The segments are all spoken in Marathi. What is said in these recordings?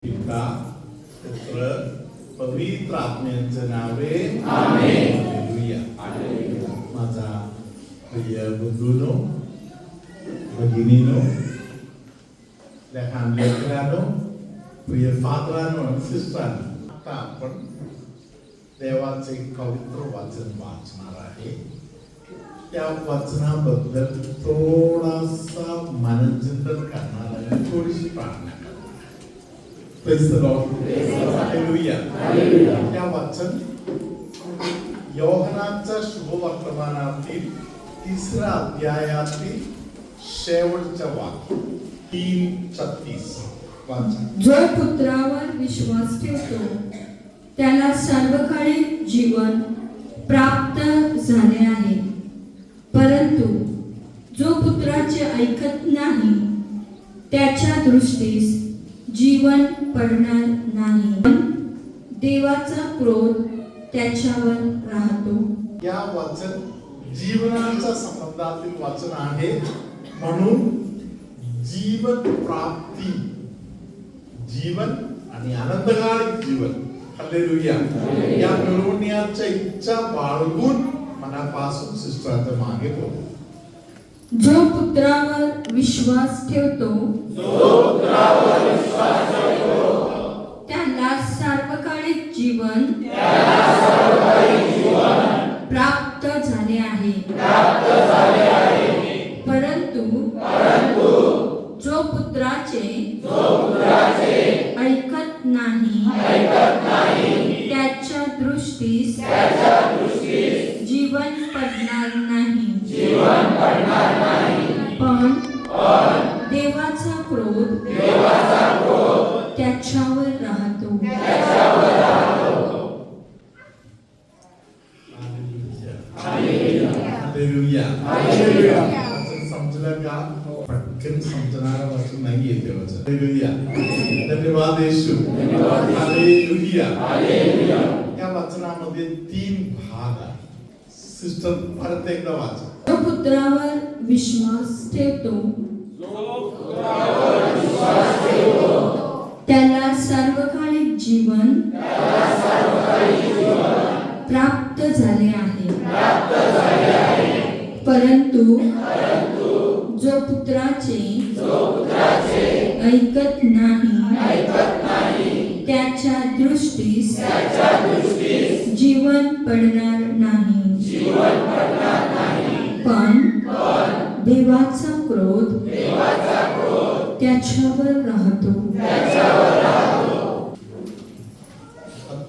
पिता पुत्र पवित्र आत्म्याचे नावे आमेन. हालेलुया. माझा प्रिय बंधूनो, भगिनीनो, लहान लेकरांनो, प्रिय फादरांनो आणि सिस्टरांनो, आता आपण देवाचे पवित्र वचन वाचणार आहे. त्या वचनाबद्दल थोडासा मनचिंतन करणार आहे, थोडीशी प्रार्थना करणार. Praise the Lord. Hallelujah. त्या वचन योहानाच्या शुभवर्तमानातील 3रा अध्यायातील शेवटच्या वाक्य 3:36 वाचा. जो पुत्रावर विश्वास ठेवतो त्याला सर्वकाळी जीवन प्राप्त झाले आहे, परंतु जो पुत्राचे ऐकत नाही त्याच्या दृष्टीस जीवन पडणार नाही, देवाचा क्रोध त्याच्यावर राहतो. या वचन जीवनाच्या संबंधातील वचन आहे, म्हणून जीवन प्राप्ती, जीवन आणि आनंददायक जीवन, हालेलुया, या मिळवण्याच्या इच्छा बाळगून मनापासून सिस्टरांच्या मागे बोलतो. जो पुत्रावर विश्वास ठेवतो त्याला सार्वकालिक जीवन प्राप्त झाले आहे, परंतु जो पुत्राचे ऐकत नाही त्याच्या दृष्टीस जीवन पडणार नाही, पण देवाचा क्रोध त्याच्यावर राहतो. हालेलुया. वचन समजलं का? पटकन समजणारा वचन नाही येते वचन. हालेलुया. धन्यवाद येशू. हालेलुया. या वचनामध्ये 3 भाग आहेत. सिस्टर परत एकदा वाचा. जो पुत्रावर विश्वास ठेवतो त्याला सार्वकालिक जीवन प्राप्त झाले आहे, परंतु जो पुत्राचे ऐकत नाही त्याच्या दृष्टीस जीवन पडणार नाही, पण देवाचा क्रोध त्याच्यावर राहतो.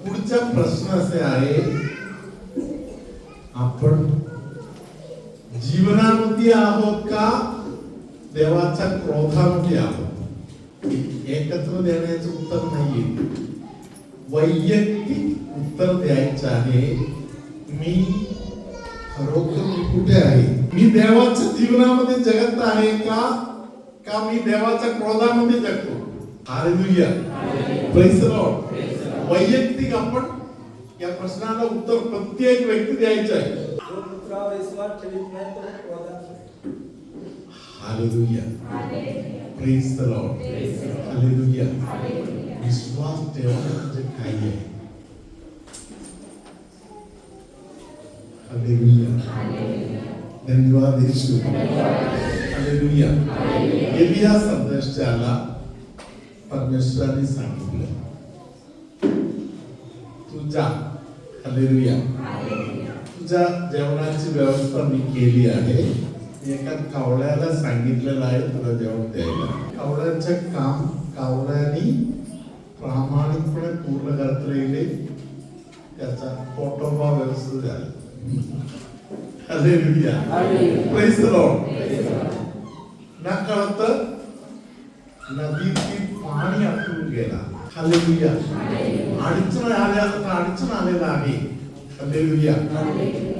पुढचा प्रश्न असे आहे, आपण जीवनामध्ये आहोत का देवाच्या क्रोधामध्ये आहोत? एकत्र देण्याचं उत्तर नाहीये, वैयक्तिक उत्तर द्यायचं आहे. मी खरोखर मी कुठे आहे? मी देवाच्या जीवनामध्ये जगत आहे का मी देवाच्या क्रोधामध्ये जगतो? हालेलुया. Praise the Lord. वैयक्तिक आपण या प्रश्नाला उत्तर प्रत्येक व्यक्ती द्यायचं आहे. जो पुत्रावर विश्वास ठेवीत नाही तो क्रोधात. Hallelujah. Praise the lord. Hallelujah. विश्वास ठेवणं म्हणजे काय आहे? हालेलुया. धन्यवाद येशू. हालेलुया. एलिया संदेशाला परमेश्वराने सांगितलं, तुझ्या हालेलुया तुझ्या जेवणाची व्यवस्था मी केली आहे. एका कावळ्याला सांगितलेलं आहे तुला जेवण द्यायला. कावळ्याचं काम कावळ्याने प्रामाणिकपणे पूर्ण करत राहिले, त्याचा पोटोबा व्यवस्थित झाला. हालेलुया. Praise the Lord. नकळत नदीतील पाणी आटून गेला. हालेलुया. अडचण आलेला आहे. हालेलुया.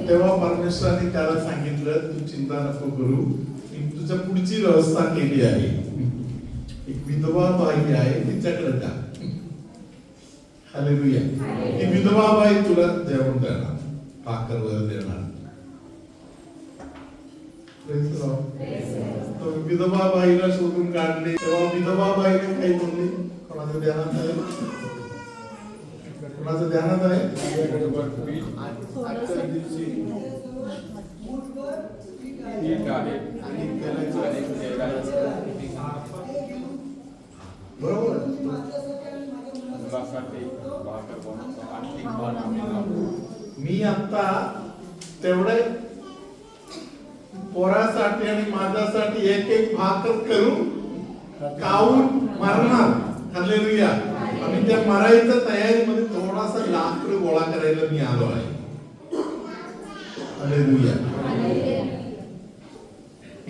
तेव्हा परमेश्वराने त्याला सांगितलं, तू चिंता नको करू, मी तुझ्या पुढची व्यवस्था केली आहे. एक विधवा बाई आहे, तिच्याकडे जा. हालेलुया. ती विधवा बाई तुला जेवण देणार, भाकर वगैरे देणार. विधवा बाईला शोधून काढले, तेव्हा विधवा बाईने काही बोलली, कोणाला कुणाचं ध्यानात आहे? कुणाचं ध्यानात आहे? आजच्या दिवशी बरोबर. मी आता तेवढे पोरासाठी आणि माझ्यासाठी एक एक भाकर करून खाऊन मरणार. हालेलुया. आणि त्या मरायच्या तयारीमध्ये थोडासा लाकूड गोळा करायला मी आलो आहे. हालेलुया.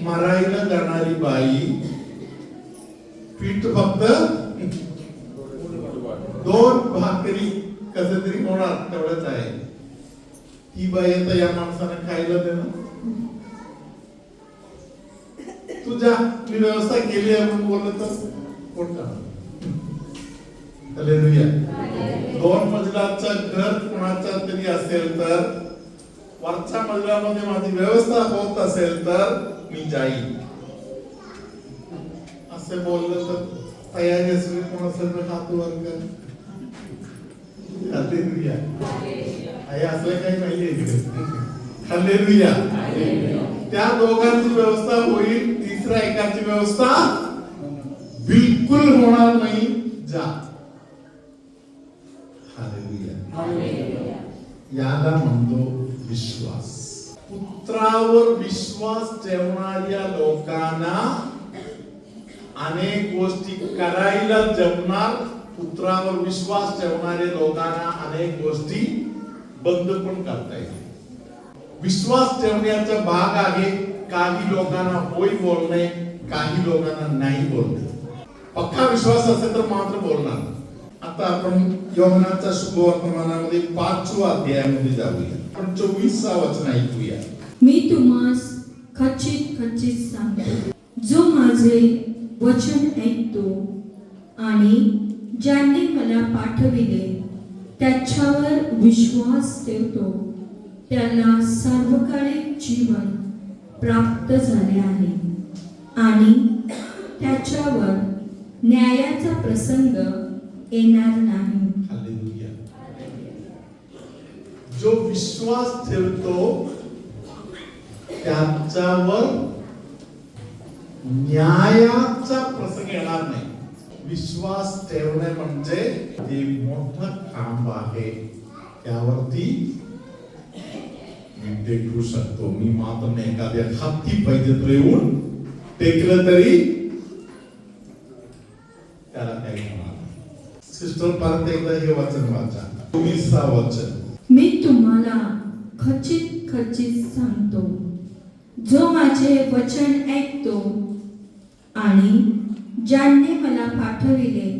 मरायला जाणारी बाई पीठ फक्त 2 भाकरी कसं तरी होणार तेवढंच आहे. ती बाई आता या माणसाने खायला देणं. तुझ्या मी व्यवस्था केली आहे म्हणून बोलत तर कोण करणार? हालेलुया. 2 मजल्याचं घर कोणाच्या तरी असेल तर वरच्या मजल्यामध्ये माझी व्यवस्था होत असेल तर मी जाईन असे बोललं तर तयारी असेल कोण असेल तर हात वर कर. हालेलुया. आहे असलं काही नाहीये इकडे. हालेलुया. त्या दोघांची व्यवस्था होईल. तिसऱ्या एकाची व्यवस्था बिलकुल होणार नाही. जा. हालेलुया. याला म्हणतो विश्वास. पुत्रावर विश्वास ठेवणाऱ्या लोकांना अनेक गोष्टी करायला जमणार. पुत्रावर विश्वास ठेवणाऱ्या लोकांना अनेक गोष्टी बंद पण करता येईल. विश्वास ठेवण्याचा भाग आहे. काही लोकांना होय बोलणे, काही लोकांना नाही बोलणे. पक्का विश्वास असेल तर मात्र बोलणार. आता आपण योहानाच्या शुभवर्तमानामध्ये 5व्या अध्यायामध्ये जाऊया. आपण 24 वचन ऐकूया. मी तुम्हास खचित खचित सांगतो, जो माझे वचन ऐकतो आणि ज्याने मला पाठविले त्याच्यावर विश्वास ठेवतो त्याला सर्वकालिक जीवन प्राप्त झाले आहे आणि त्याच्यावर न्यायाचा प्रसंग येणार नाही. हालेलुया. जो विश्वास ठेवतो त्याच्यावर न्यायाचा प्रसंग येणार नाही. विश्वास ठेवणे म्हणजे ते मोठं काम आहे. त्यावरती मी टेकू शकतो. मी मात्र एखाद्या हत्ती पाहिजे तर येऊन टेकलं तरी त्याला काही होणार. सिस्टर परत एकदा हे वचन वाचा. 24 वचन. मी तुम्हाला खचित खचित सांगतो, जो माझे वचन ऐकतो आणि ज्याने मला पाठविले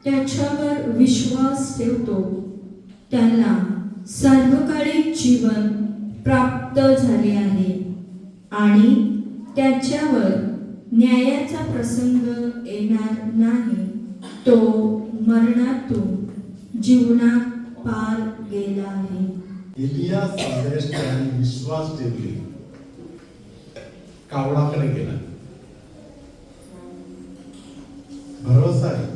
त्याच्यावर विश्वास ठेवतो त्याला सर्वकालिक जीवन प्राप्त झाले आहे आणि त्याच्यावर न्यायाचा प्रसंग येणार नाही. तो मरणातून जीवनात पार गेला आहे. एलिया संदेश त्याने विश्वास ठेवले. कावळाकडे गेला. भरोसा आहे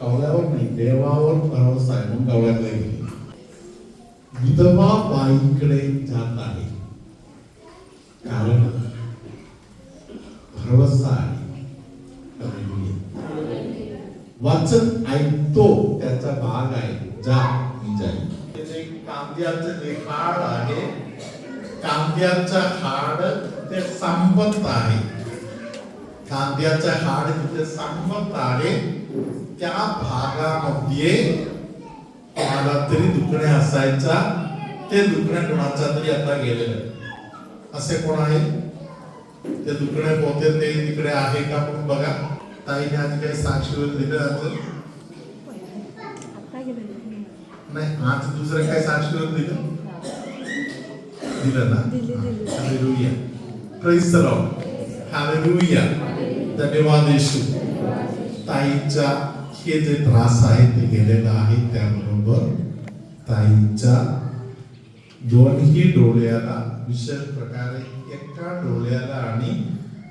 कावळ्यावर नाही, देवावर भरोसा आहे म्हणून कावळ्याकडे गेले. विधवा बाईकडे जात आहे कारण भरोसा आहे. वाचन ऐकतो त्याचा भाग आहे. जा मी जाईल. ते कांद्याचं जे हाड आहे, कांद्याचं हाड ते संपत आहे. कांद्याचं हाड तिथे संपत आहे. त्या भागामध्ये कोणाला तरी दुखणे असायचा. ते दुखणे कोणाचा तरी आता गेलेलं. असे कोण आहे ते दुखणे पोते ते तिकडे आहे का म्हणून बघा. ताईने आज काही साक्षीवर दिलं नाही. आज दुसरं काय साक्षीवर दिलं ना. Hallelujah. Praise the lord. Hallelujah. धन्यवाद येशू. ताईच्या हे जे त्रास आहे ते गेलेला आहे. त्याबरोबर ताईच्या दोन्ही डोळ्याला विशेष प्रकारे एका डोळ्याला आणि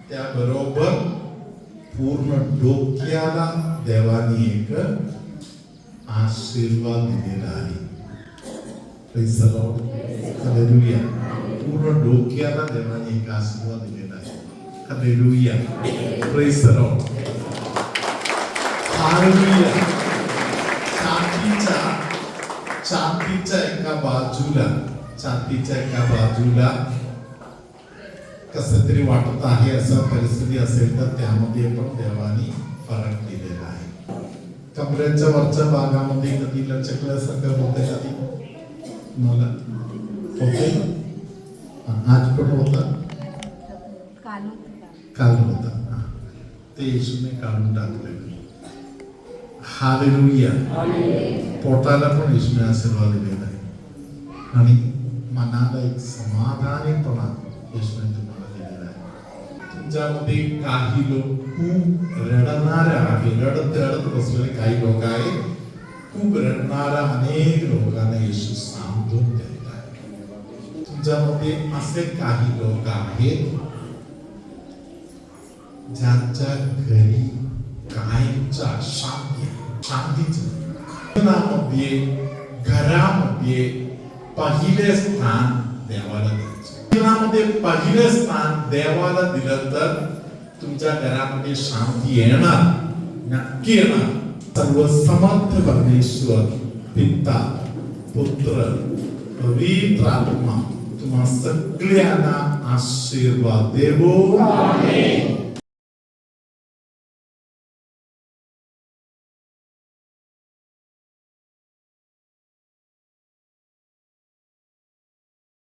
त्याबरोबर पूर्ण डोक्याला देवाने एक आशीर्वाद दिलेला आहे. Praise the Lord. Hallelujah. पूर्ण डोक्याला देवाने एक आशीर्वाद दिलेला आहे. Hallelujah. Praise the Lord. Hallelujah. छातीच्या एका बाजूला कसं तरी वाटत आहे असं परिस्थिती असेल तर त्यामध्ये पण देवाने फरक दिलेला आहे. कमरेच्या वरच्या भागामध्ये कधी लचकल्यासारखं होते कधी मला होते आज पण होता काल होता ते येशूने काढून टाकले. हालेलुया. पोटाला पण येशूने आशीर्वाद दिलेला आहे आणि मनाला एक समाधानीपणा येशूने तुम्हाला दिलेला आहे. तुमच्यामध्ये काही लोक खूप रडणारे आहे, रडत बसलेले काही लोक आहेत. खूप रडणाऱ्या अनेक लोकांना येशू सांत्वन देत आहे. तुमच्यामध्ये असे काही लोक आहेत ज्यांच्या घरी कायमचा शांतीमध्ये घरामध्ये पहिले स्थान देवाला द्यायचं. जीवनामध्ये पहिले स्थान देवाला दिलं तर तुमच्या घरामध्ये शांती येणार, नक्की येणार. सर्वसमर्थ परमेश्वर पिता पुत्र पवित्र आत्मा तुम्हा सगळ्यांना आशीर्वाद देवो. आमेन.